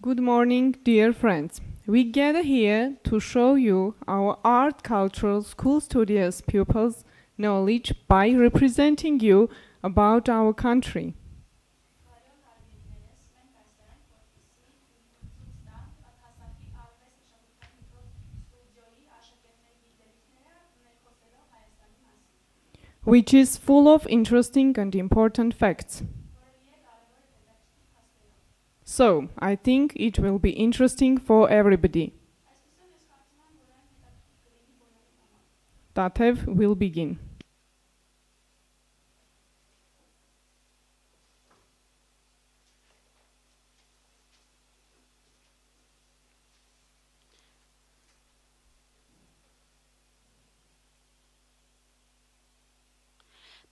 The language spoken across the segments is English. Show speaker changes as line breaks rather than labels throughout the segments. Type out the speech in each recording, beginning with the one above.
Good morning, dear friends. We gather here to show you our art, cultural, school studies, pupils' knowledge by representing you about our country. Which is full of interesting and important facts. So, I think it will be interesting for everybody. Tatev will begin.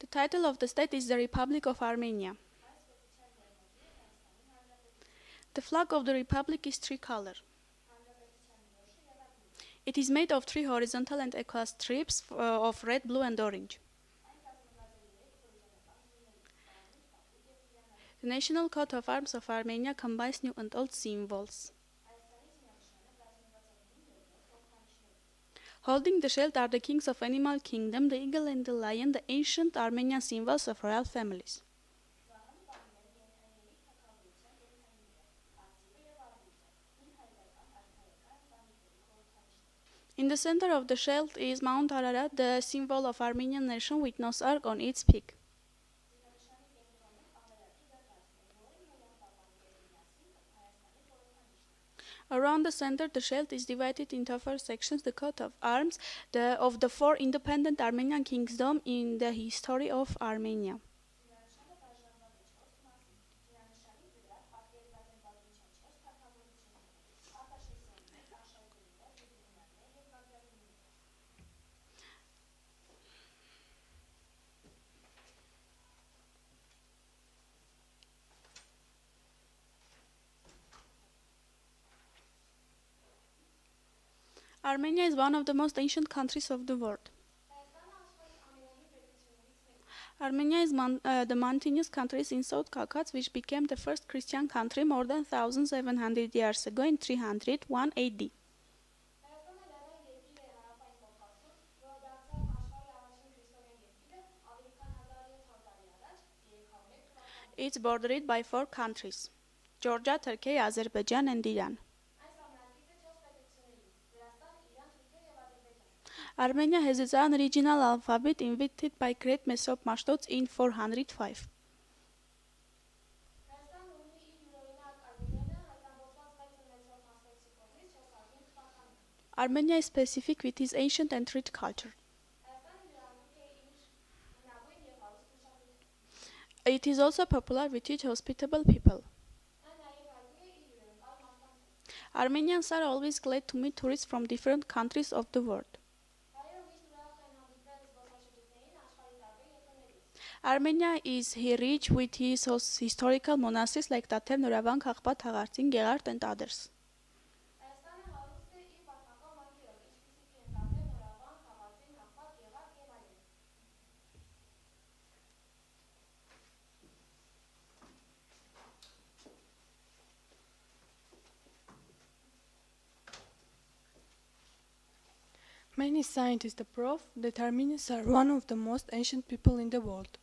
The title of the state is the Republic of Armenia. The flag of the Republic is tricolor. It is made of three horizontal and equal strips of red, blue and orange. The national coat of arms of Armenia combines new and old symbols. Holding the shield are the kings of animal kingdom, the eagle and the lion, the ancient Armenian symbols of royal families. In the center of the shield is Mount Ararat, the symbol of Armenian nation with Noah's Ark on its peak. Around the center, the shield is divided into four sections: the coat of arms of the four independent Armenian kingdoms in the history of Armenia. Armenia is one of the most ancient countries of the world. Armenia is the mountainous country in South Caucasus, which became the first Christian country more than 1,700 years ago in 301 AD. It's bordered by four countries: Georgia, Turkey, Azerbaijan, and Iran. Armenia has its own regional alphabet invented by great Mesop Mashtots in 405. Armenia is specific with its ancient and rich culture. It is also popular with its hospitable people. Armenians are always glad to meet tourists from different countries of the world. Armenia is rich with its historical monasteries like Tatev, Noravan, Khachpat, Haghartsin, Gegart, and others.
Many scientists approve that Armenians are one of the most ancient people in the world.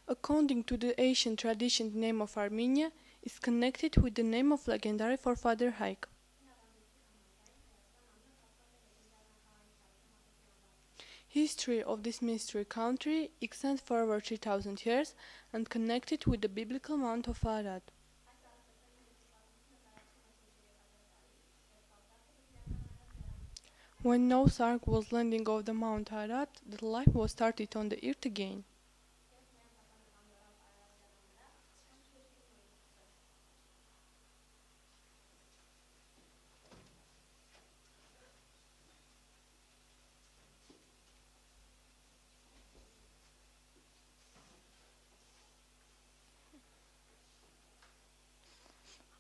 According to the ancient tradition, the name of Armenia is connected with the name of legendary forefather Haik. History of this mystery country extends for over 3,000 years and connected with the biblical Mount of Arad. When Noah's Ark was landing off the Mount Arad, the life was started on the earth again.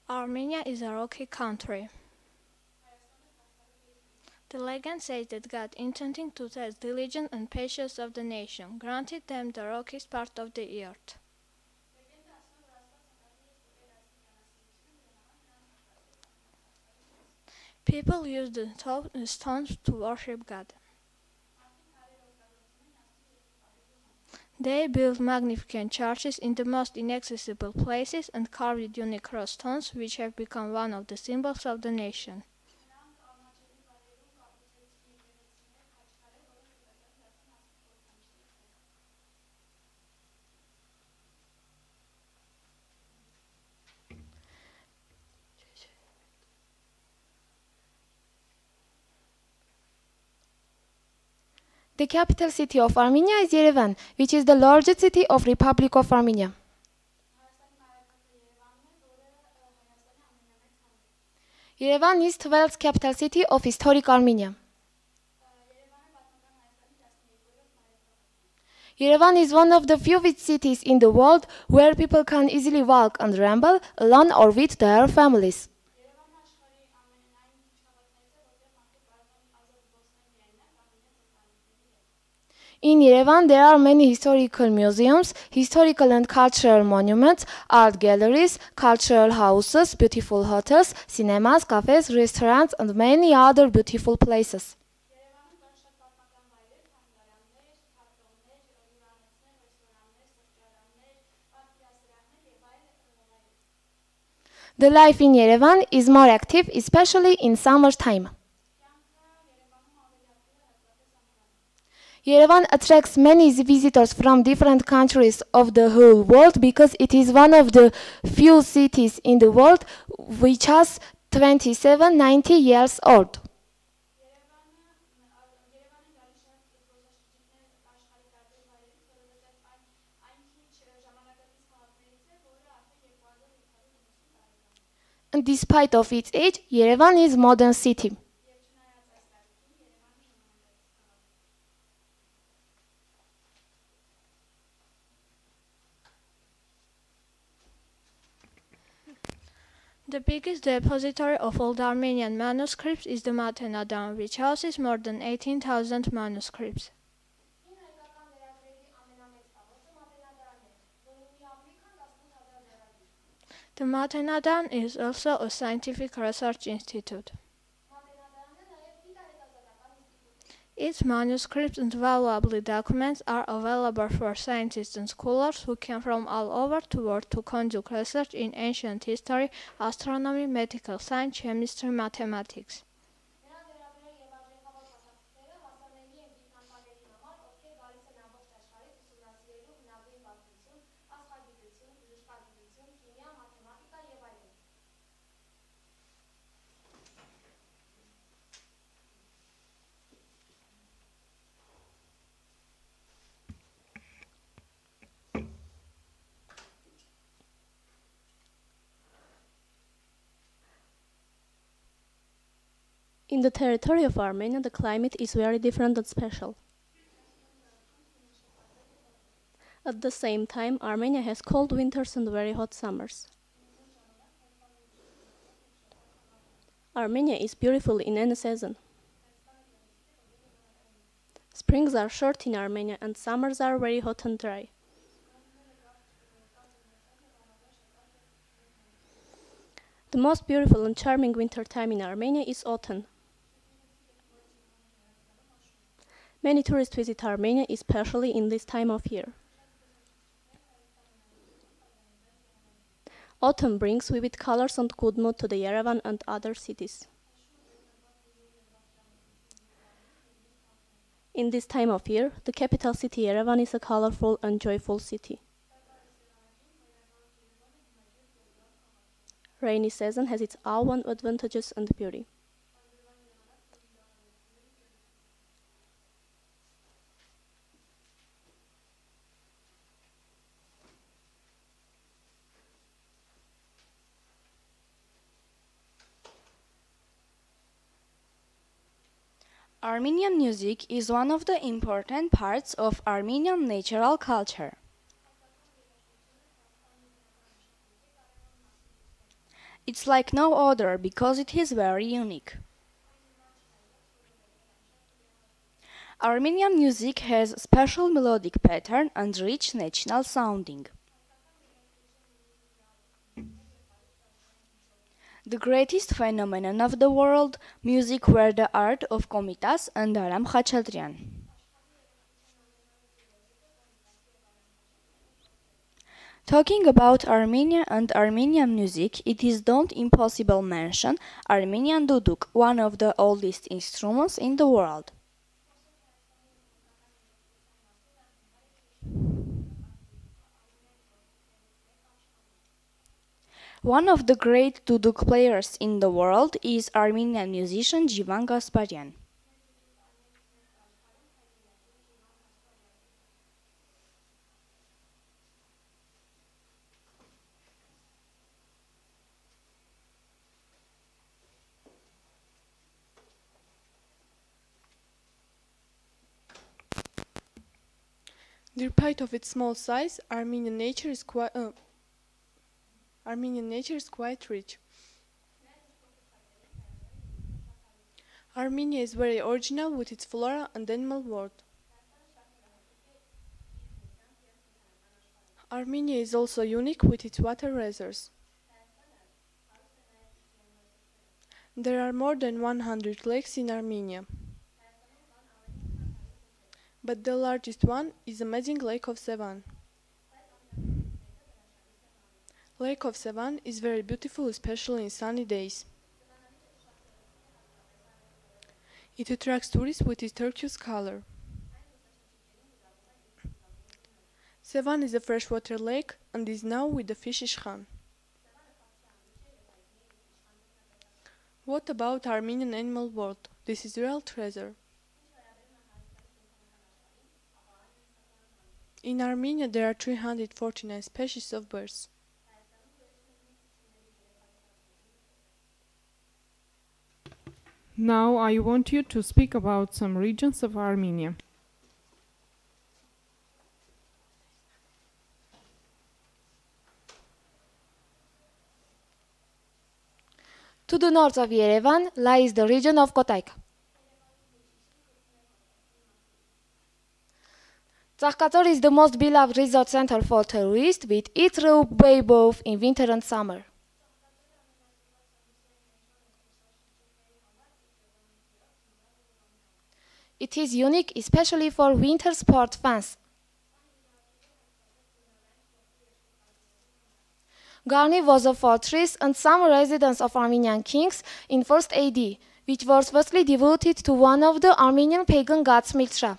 Armenia is a rocky country. The legend says that God, intending to test diligence and patience of the nation, granted them the rockiest part of the earth. People use the stones to worship God. They built magnificent churches in the most inaccessible places and carved unique cross stones which have become one of the symbols of the nation.
The capital city of Armenia is Yerevan, which is the largest city of Republic of Armenia. Yerevan is 12th capital city of historic Armenia. Yerevan is one of the few cities in the world where people can easily walk and ramble alone or with their families. In Yerevan, there are many historical museums, historical and cultural monuments, art galleries, cultural houses, beautiful hotels, cinemas, cafes, restaurants, and many other beautiful places. The life in Yerevan is more active, especially in summertime. Yerevan attracts many visitors from different countries of the whole world because it is one of the few cities in the world which is 90 years old. And despite of its age, Yerevan is a modern city.
The biggest depository of old Armenian manuscripts is the Mathenadan, which houses more than 18,000 manuscripts. The Mathenadan is also a scientific research institute. Its manuscripts and valuable documents are available for scientists and scholars who came from all over the world to conduct research in ancient history, astronomy, medical science, chemistry, mathematics.
In the territory of Armenia, the climate is very different and special. At the same time, Armenia has cold winters and very hot summers. Armenia is beautiful in any season. Springs are short in Armenia and summers are very hot and dry. The most beautiful and charming winter time in Armenia is autumn. Many tourists visit Armenia, especially in this time of year. Autumn brings vivid colors and good mood to the Yerevan and other cities. In this time of year, the capital city Yerevan is a colorful and joyful city. Rainy season has its own advantages and beauty.
Armenian music is one of the important parts of Armenian natural culture. It's like no other because it is very unique. Armenian music has special melodic pattern and rich national sounding. The greatest phenomenon of the world, music were the art of Komitas and Aram Khachaturian. Talking about Armenia and Armenian music, it is not impossible mention Armenian duduk, one of the oldest instruments in the world. One of the great duduk players in the world is Armenian musician Jivan Gasparian.
Despite of its small size, Armenian nature is quite rich. Armenia is very original with its flora and animal world. Armenia is also unique with its water reserves. There are more than 100 lakes in Armenia. But the largest one is amazing Lake of Sevan. Lake of Sevan is very beautiful, especially in sunny days. It attracts tourists with its turquoise color. Sevan is a freshwater lake and is now with the fish Ishkhan. What about Armenian animal world? This is real treasure. In Armenia there are 349 species of birds.
Now I want you to speak about some regions of Armenia.
To the north of Yerevan lies the region of Kotayk. Tsarkator is the most beloved resort center for tourists with its rope bay both in winter and summer. It is unique especially for winter sport fans. Garni was a fortress and summer residence of Armenian kings in 1st AD, which was firstly devoted to one of the Armenian pagan gods Mitra.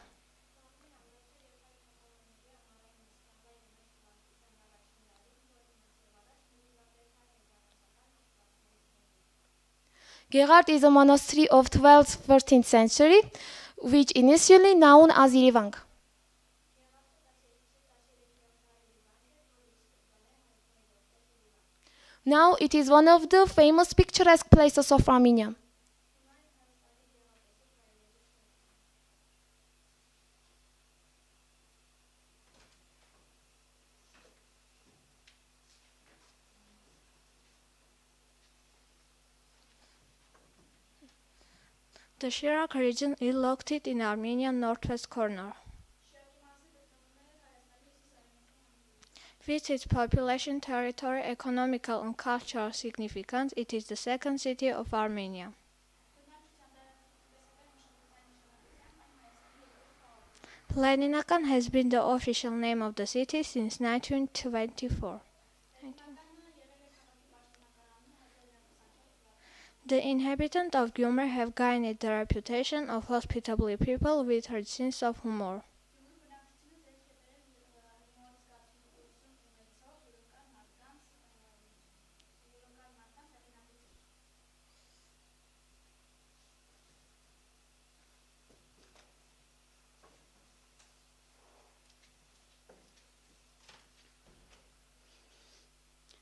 Gerard is a monastery of 12th-13th century, which initially known as Irivank. Now it is one of the famous picturesque places of Armenia.
The Shirak region is located in Armenian northwest corner. With its population, territory, economical and cultural significance, it is the second city of Armenia. Leninakan has been the official name of the city since 1924. The inhabitants of Gyumri have gained the reputation of hospitable people with a sense of humor.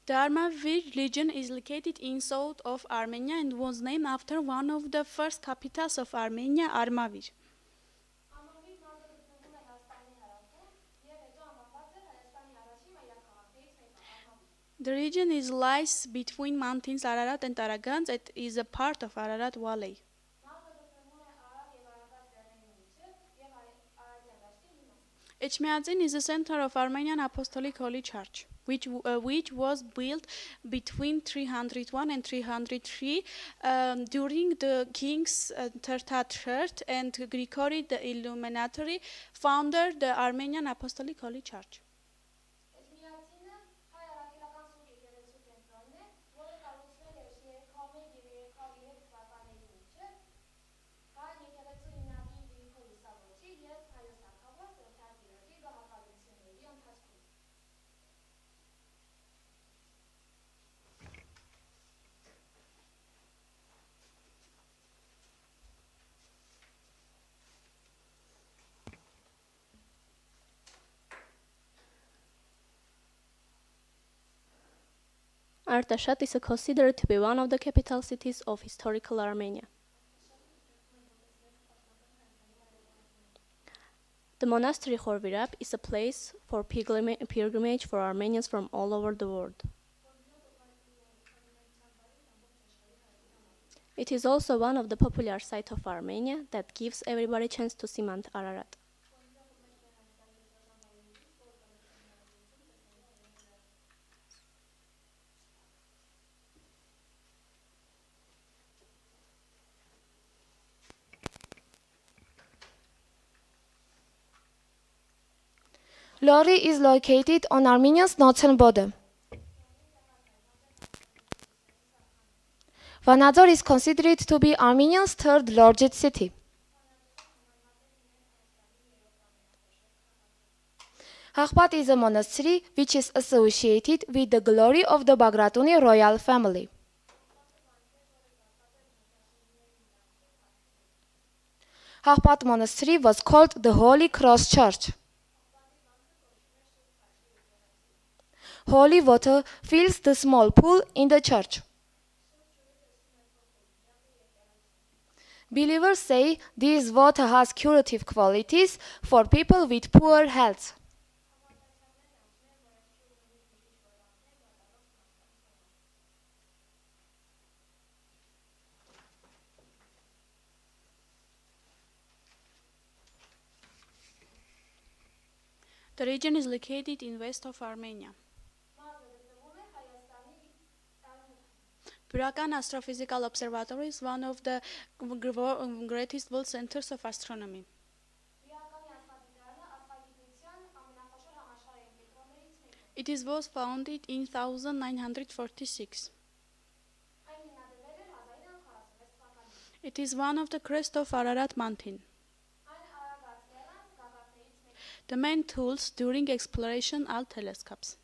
The Armavir region is located in south of Armenia and was named after one of the first capitals of Armenia, Armavir. The region lies between mountains Ararat and Taragans. It is a part of Ararat Valley. Echmiadzin is the center of Armenian Apostolic Holy Church. which was built between 301 and 303 during the kings Tertat III and Grigori the Illuminatory founded the Armenian Apostolic Holy Church.
Artashat is considered to be one of the capital cities of historical Armenia. The monastery Khorvirab is a place for pilgrimage for Armenians from all over the world. It is also one of the popular sites of Armenia that gives everybody a chance to see Mount Ararat.
Lori is located on Armenia's northern border. Vanadzor is considered to be Armenia's third largest city. Haghpat is a monastery which is associated with the glory of the Bagratuni royal family. Haghpat monastery was called the Holy Cross Church. Holy water fills the small pool in the church. Believers say this water has curative qualities for people with poor health.
The region is located in west of Armenia. Burakan Astrophysical Observatory is one of the greatest world centers of astronomy. It was founded in 1946. It is one of the crest of Ararat mountain. The main tools during exploration are telescopes.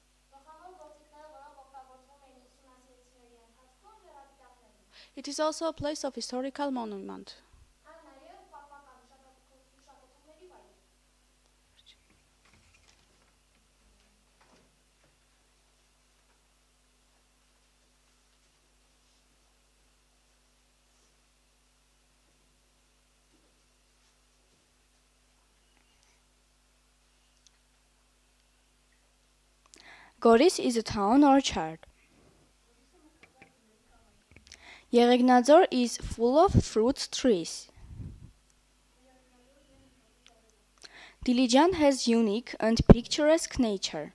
It is also a place of historical monument.
Goris is a town orchard. Yeregnadzor is full of fruit trees. Dilijan has unique and picturesque nature.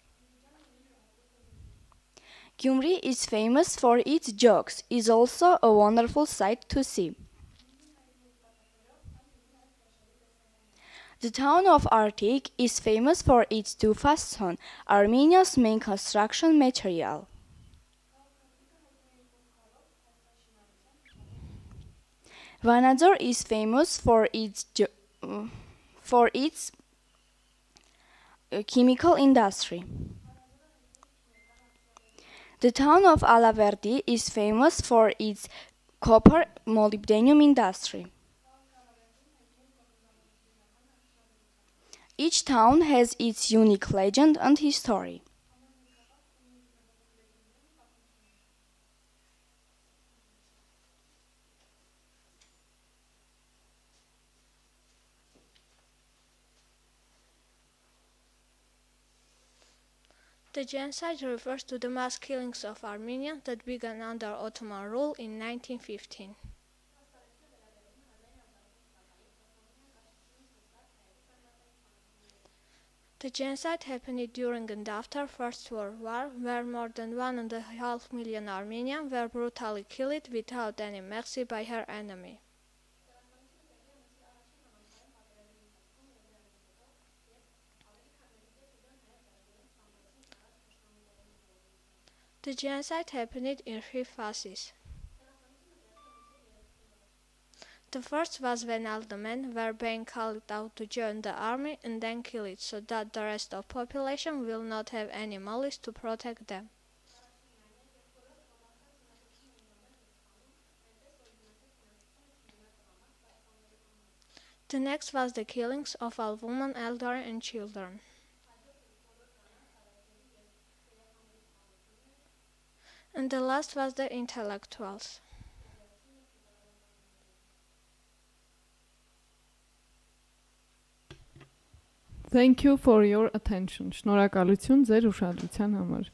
Gyumri is famous for its jogs, is also a wonderful sight to see. The town of Artik is famous for its tufa stone, Armenia's main construction material. Vanadzor is famous for its chemical industry. The town of Alaverdi is famous for its copper molybdenum industry. Each town has its unique legend and history.
The genocide refers to the mass killings of Armenians that began under Ottoman rule in 1915. The genocide happened during and after First World War, where more than 1.5 million Armenians were brutally killed without any mercy by her enemy. The genocide happened in three phases. The first was when all the men were being called out to join the army and then killed so that the rest of the population will not have any malice to protect them. The next was the killings of all women, elderly and children. And the last was the intellectuals.
Thank you for your attention. Շնորհակալություն ձեր ուշադրության համար։